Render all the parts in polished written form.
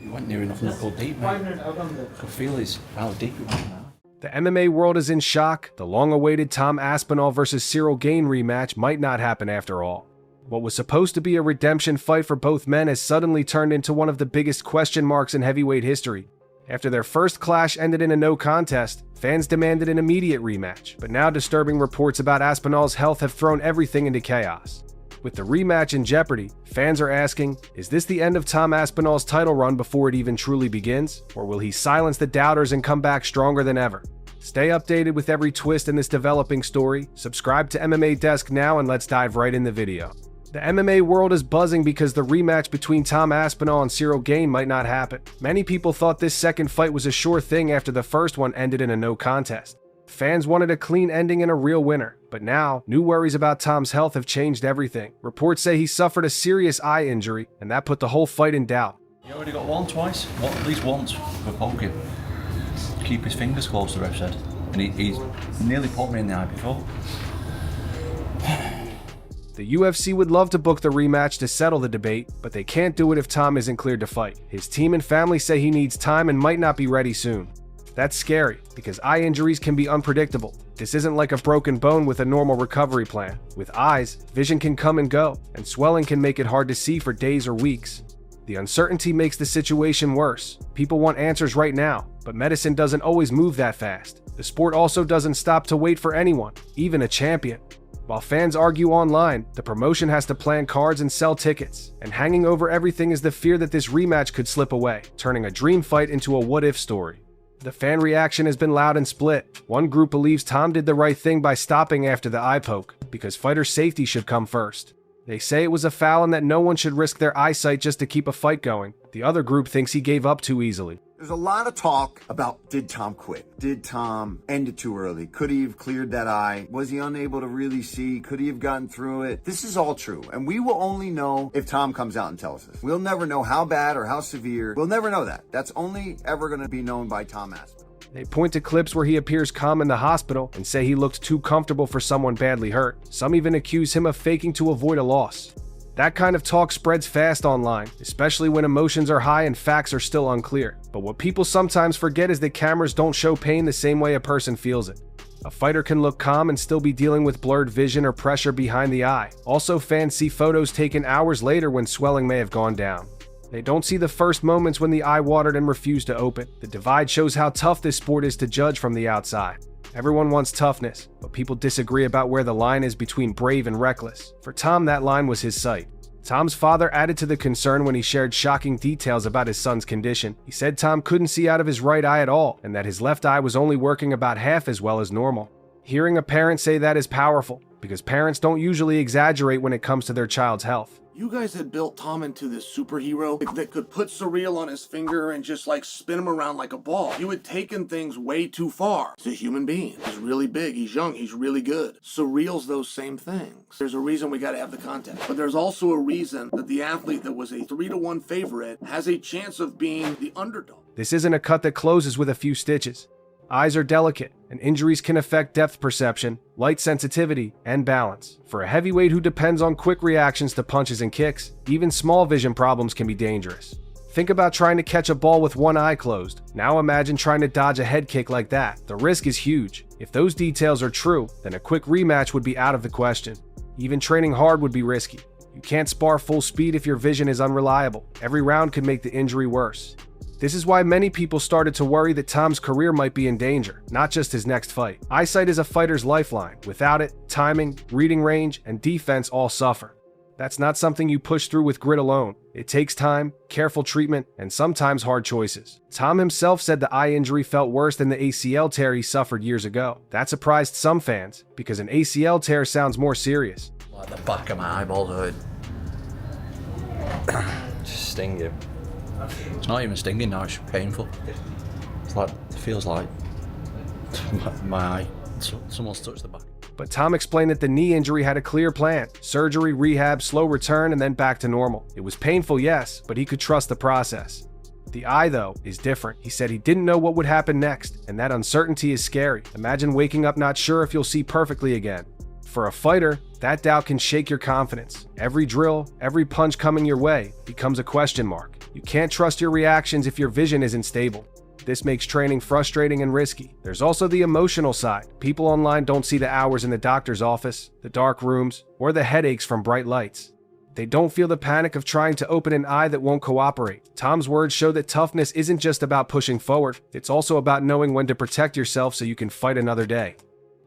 He went near enough to go deep, mate. I could feel how deep he went now. The MMA world is in shock. The long-awaited Tom Aspinall versus Gane rematch might not happen after all. What was supposed to be a redemption fight for both men has suddenly turned into one of the biggest question marks in heavyweight history. After their first clash ended in a no contest, fans demanded an immediate rematch, but now disturbing reports about Aspinall's health have thrown everything into chaos. With the rematch in jeopardy, fans are asking, is this the end of Tom Aspinall's title run before it even truly begins? Or will he silence the doubters and come back stronger than ever? Stay updated with every twist in this developing story, subscribe to MMA Desk now, and let's dive right in the video. The MMA world is buzzing because the rematch between Tom Aspinall and Gane might not happen. Many people thought this second fight was a sure thing after the first one ended in a no contest. Fans wanted a clean ending and a real winner, but now, new worries about Tom's health have changed everything. Reports say he suffered a serious eye injury, and that put the whole fight in doubt. He already got one twice, well, at least once, for poking. Keep his fingers close, the ref said. And he's nearly poked me in the eye before. The UFC would love to book the rematch to settle the debate, but they can't do it if Tom isn't cleared to fight. His team and family say he needs time and might not be ready soon. That's scary, because eye injuries can be unpredictable. This isn't like a broken bone with a normal recovery plan. With eyes, vision can come and go, and swelling can make it hard to see for days or weeks. The uncertainty makes the situation worse. People want answers right now, but medicine doesn't always move that fast. The sport also doesn't stop to wait for anyone, even a champion. While fans argue online, the promotion has to plan cards and sell tickets, and hanging over everything is the fear that this rematch could slip away, turning a dream fight into a what-if story. The fan reaction has been loud and split. One group believes Tom did the right thing by stopping after the eye poke, because fighter safety should come first. They say it was a foul and that no one should risk their eyesight just to keep a fight going. The other group thinks he gave up too easily. There's a lot of talk about, did Tom quit? Did Tom end it too early? Could he have cleared that eye? Was he unable to really see? Could he have gotten through it? This is all true, and we will only know if Tom comes out and tells us. We'll never know how bad or how severe. We'll never know that. That's only ever going to be known by Tom Aspinall. They point to clips where he appears calm in the hospital and say he looked too comfortable for someone badly hurt. Some even accuse him of faking to avoid a loss. That kind of talk spreads fast online, especially when emotions are high and facts are still unclear. But what people sometimes forget is that cameras don't show pain the same way a person feels it. A fighter can look calm and still be dealing with blurred vision or pressure behind the eye. Also, fans see photos taken hours later when swelling may have gone down. They don't see the first moments when the eye watered and refused to open. The divide shows how tough this sport is to judge from the outside. Everyone wants toughness, but people disagree about where the line is between brave and reckless. For Tom, that line was his sight. Tom's father added to the concern when he shared shocking details about his son's condition. He said Tom couldn't see out of his right eye at all, and that his left eye was only working about half as well as normal. Hearing a parent say that is powerful, because parents don't usually exaggerate when it comes to their child's health. You guys had built Tom into this superhero that could put surreal on his finger and just like spin him around like a ball. You had taken things way too far. He's a human being. He's really big. He's young. He's really good. Surreal's those same things. There's a reason we got to have the contest. But there's also a reason that the athlete that was a 3-1 favorite has a chance of being the underdog. This isn't a cut that closes with a few stitches. Eyes are delicate, and injuries can affect depth perception, light sensitivity, and balance. For a heavyweight who depends on quick reactions to punches and kicks, even small vision problems can be dangerous. Think about trying to catch a ball with one eye closed. Now imagine trying to dodge a head kick like that. The risk is huge. If those details are true, then a quick rematch would be out of the question. Even training hard would be risky. You can't spar full speed if your vision is unreliable. Every round could make the injury worse. This is why many people started to worry that Tom's career might be in danger, not just his next fight. Eyesight is a fighter's lifeline. Without it, timing, reading range, and defense all suffer. That's not something you push through with grit alone. It takes time, careful treatment, and sometimes hard choices. Tom himself said the eye injury felt worse than the ACL tear he suffered years ago. That surprised some fans, because an ACL tear sounds more serious. Like the back of my eyeballs hurt. Just stinging. It's not even stinging now, it's painful. It's like, it feels like my eye. Someone's touched the back. But Tom explained that the knee injury had a clear plan. Surgery, rehab, slow return, and then back to normal. It was painful, yes, but he could trust the process. The eye, though, is different. He said he didn't know what would happen next, and that uncertainty is scary. Imagine waking up not sure if you'll see perfectly again. For a fighter, that doubt can shake your confidence. Every drill, every punch coming your way becomes a question mark. You can't trust your reactions if your vision isn't stable. This makes training frustrating and risky. There's also the emotional side. People online don't see the hours in the doctor's office, the dark rooms, or the headaches from bright lights. They don't feel the panic of trying to open an eye that won't cooperate. Tom's words show that toughness isn't just about pushing forward, it's also about knowing when to protect yourself so you can fight another day.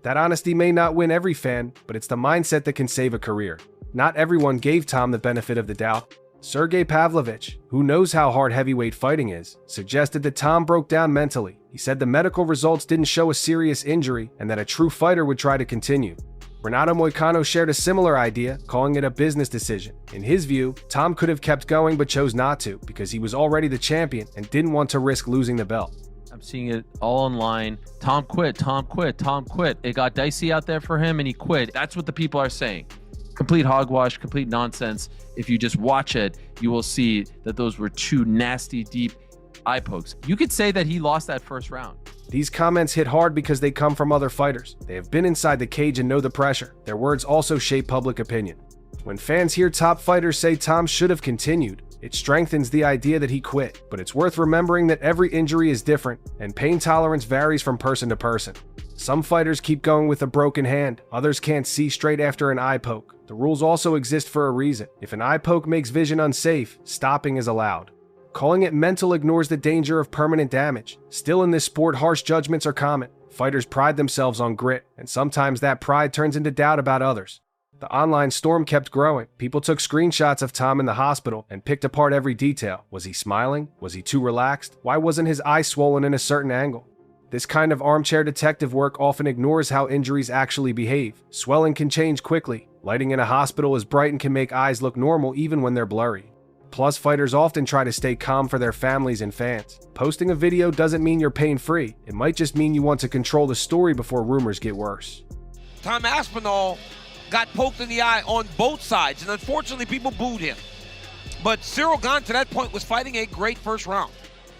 That honesty may not win every fan, but it's the mindset that can save a career. Not everyone gave Tom the benefit of the doubt. Sergey Pavlovich, who knows how hard heavyweight fighting is, suggested that Tom broke down mentally. He said the medical results didn't show a serious injury and that a true fighter would try to continue. Renato Moicano shared a similar idea, calling it a business decision. In his view, Tom could have kept going but chose not to because he was already the champion and didn't want to risk losing the belt. I'm seeing it all online. Tom quit, Tom quit, Tom quit. It got dicey out there for him and he quit. That's what the people are saying. Complete hogwash, complete nonsense. If you just watch it, you will see that those were two nasty, deep eye pokes. You could say that he lost that first round. These comments hit hard because they come from other fighters. They have been inside the cage and know the pressure. Their words also shape public opinion. When fans hear top fighters say Tom should have continued, it strengthens the idea that he quit. But it's worth remembering that every injury is different, and pain tolerance varies from person to person. Some fighters keep going with a broken hand, others can't see straight after an eye poke. The rules also exist for a reason. If an eye poke makes vision unsafe, stopping is allowed. Calling it mental ignores the danger of permanent damage. Still in this sport, harsh judgments are common. Fighters pride themselves on grit, and sometimes that pride turns into doubt about others. The online storm kept growing. People took screenshots of Tom in the hospital and picked apart every detail. Was he smiling? Was he too relaxed? Why wasn't his eye swollen in a certain angle? This kind of armchair detective work often ignores how injuries actually behave. Swelling can change quickly. Lighting in a hospital is bright and can make eyes look normal even when they're blurry. Plus, fighters often try to stay calm for their families and fans. Posting a video doesn't mean you're pain-free. It might just mean you want to control the story before rumors get worse. Tom Aspinall got poked in the eye on both sides, and unfortunately people booed him. But Ciryl Gane to that point was fighting a great first round.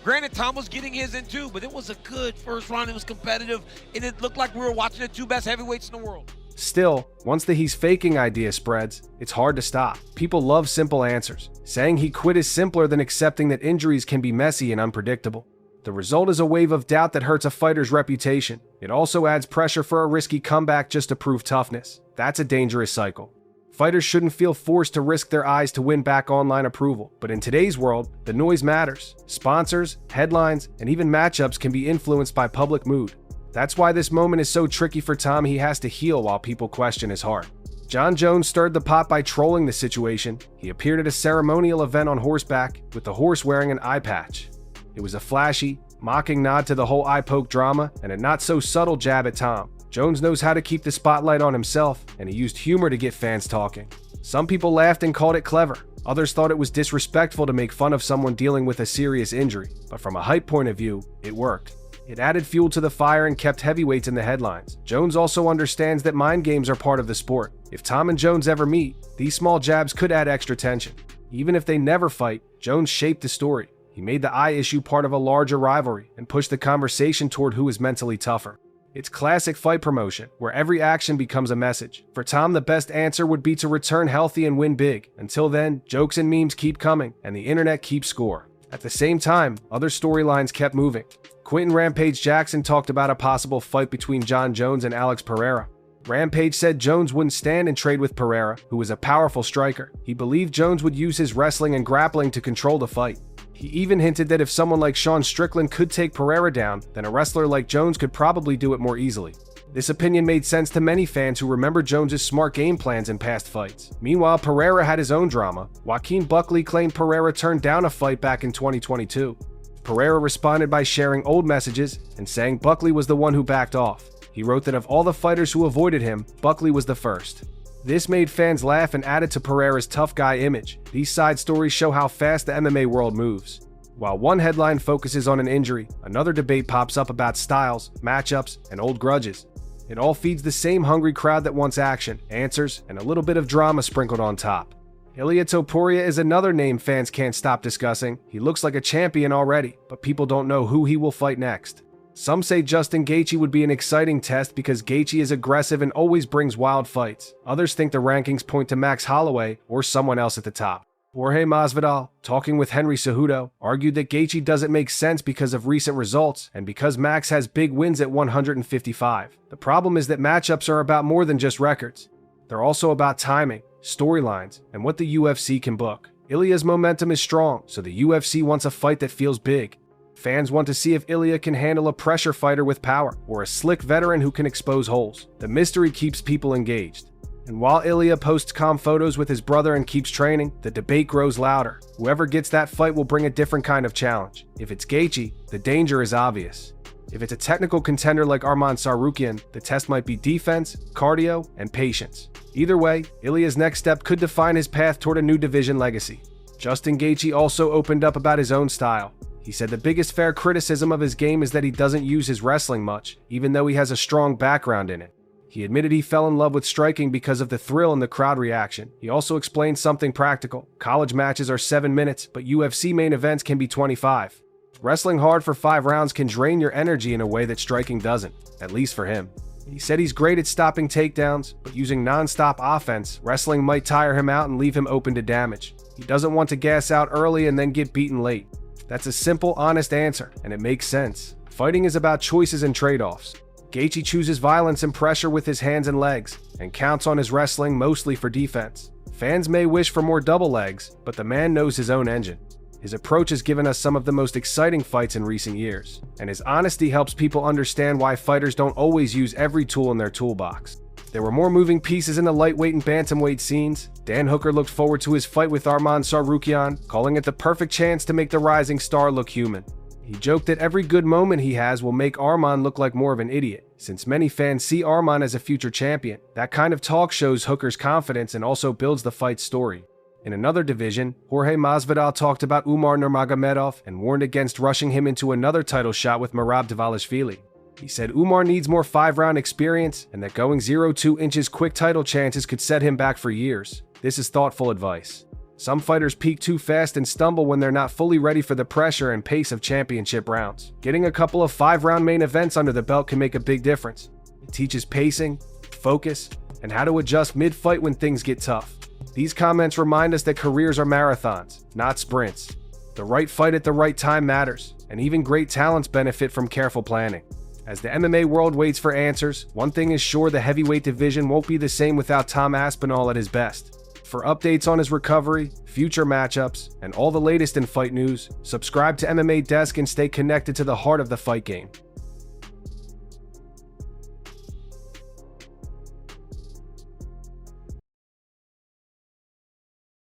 Granted, Tom was getting his in too, but it was a good first round. It was competitive, and it looked like we were watching the two best heavyweights in the world. Still, once the he's faking idea spreads, it's hard to stop. People love simple answers. Saying he quit is simpler than accepting that injuries can be messy and unpredictable. The result is a wave of doubt that hurts a fighter's reputation. It also adds pressure for a risky comeback just to prove toughness. That's a dangerous cycle. Fighters shouldn't feel forced to risk their eyes to win back online approval. But in today's world, the noise matters. Sponsors, headlines, and even matchups can be influenced by public mood. That's why this moment is so tricky for Tom. He has to heal while people question his heart. Jon Jones stirred the pot by trolling the situation. He appeared at a ceremonial event on horseback, with the horse wearing an eye patch. It was a flashy, mocking nod to the whole eye poke drama and a not-so-subtle jab at Tom. Jones knows how to keep the spotlight on himself, and he used humor to get fans talking. Some people laughed and called it clever. Others thought it was disrespectful to make fun of someone dealing with a serious injury. But from a hype point of view, it worked. It added fuel to the fire and kept heavyweights in the headlines. Jones also understands that mind games are part of the sport. If Tom and Jones ever meet, these small jabs could add extra tension. Even if they never fight, Jones shaped the story. He made the eye issue part of a larger rivalry and pushed the conversation toward who is mentally tougher. It's classic fight promotion, where every action becomes a message. For Tom, the best answer would be to return healthy and win big. Until then, jokes and memes keep coming, and the internet keeps score. At the same time, other storylines kept moving. Quentin Rampage Jackson talked about a possible fight between Jon Jones and Alex Pereira. Rampage said Jones wouldn't stand and trade with Pereira, who was a powerful striker. He believed Jones would use his wrestling and grappling to control the fight. He even hinted that if someone like Sean Strickland could take Pereira down, then a wrestler like Jones could probably do it more easily. This opinion made sense to many fans who remember Jones's smart game plans in past fights. Meanwhile, Pereira had his own drama. Joaquin Buckley claimed Pereira turned down a fight back in 2022. Pereira responded by sharing old messages and saying Buckley was the one who backed off. He wrote that of all the fighters who avoided him, Buckley was the first. This made fans laugh and added to Pereira's tough guy image. These side stories show how fast the MMA world moves. While one headline focuses on an injury, another debate pops up about styles, matchups, and old grudges. It all feeds the same hungry crowd that wants action, answers, and a little bit of drama sprinkled on top. Ilia Topuria is another name fans can't stop discussing. He looks like a champion already, but people don't know who he will fight next. Some say Justin Gaethje would be an exciting test because Gaethje is aggressive and always brings wild fights. Others think the rankings point to Max Holloway or someone else at the top. Jorge Masvidal, talking with Henry Cejudo, argued that Gaethje doesn't make sense because of recent results and because Max has big wins at 155. The problem is that matchups are about more than just records. They're also about timing, storylines, and what the UFC can book. Ilia's momentum is strong, so the UFC wants a fight that feels big. Fans want to see if Ilia can handle a pressure fighter with power, or a slick veteran who can expose holes. The mystery keeps people engaged. And while Ilia posts calm photos with his brother and keeps training, the debate grows louder. Whoever gets that fight will bring a different kind of challenge. If it's Gaethje, the danger is obvious. If it's a technical contender like Arman Tsarukyan, the test might be defense, cardio, and patience. Either way, Ilia's next step could define his path toward a new division legacy. Justin Gaethje also opened up about his own style. He said the biggest fair criticism of his game is that he doesn't use his wrestling much, even though he has a strong background in it. He admitted he fell in love with striking because of the thrill and the crowd reaction. He also explained something practical. College matches are 7 minutes, but UFC main events can be 25. Wrestling hard for 5 rounds can drain your energy in a way that striking doesn't, at least for him. He said he's great at stopping takedowns, but using non-stop offense, wrestling might tire him out and leave him open to damage. He doesn't want to gas out early and then get beaten late. That's a simple, honest answer, and it makes sense. Fighting is about choices and trade-offs. Gaethje chooses violence and pressure with his hands and legs, and counts on his wrestling mostly for defense. Fans may wish for more double legs, but the man knows his own engine. His approach has given us some of the most exciting fights in recent years, and his honesty helps people understand why fighters don't always use every tool in their toolbox. There were more moving pieces in the lightweight and bantamweight scenes. Dan Hooker looked forward to his fight with Arman Tsarukyan, calling it the perfect chance to make the rising star look human. He joked that every good moment he has will make Arman look like more of an idiot, since many fans see Arman as a future champion. That kind of talk shows Hooker's confidence and also builds the fight's story. In another division, Jorge Masvidal talked about Umar Nurmagomedov and warned against rushing him into another title shot with Merab Dvalishvili. He said Umar needs more 5-round experience and that going 0-2 inches quick title chances could set him back for years. This is thoughtful advice. Some fighters peak too fast and stumble when they're not fully ready for the pressure and pace of championship rounds. Getting a couple of 5-round main events under the belt can make a big difference. It teaches pacing, focus, and how to adjust mid-fight when things get tough. These comments remind us that careers are marathons, not sprints. The right fight at the right time matters, and even great talents benefit from careful planning. As the MMA world waits for answers, one thing is sure: the heavyweight division won't be the same without Tom Aspinall at his best. For updates on his recovery, future matchups, and all the latest in fight news, subscribe to MMA Desk and stay connected to the heart of the fight game.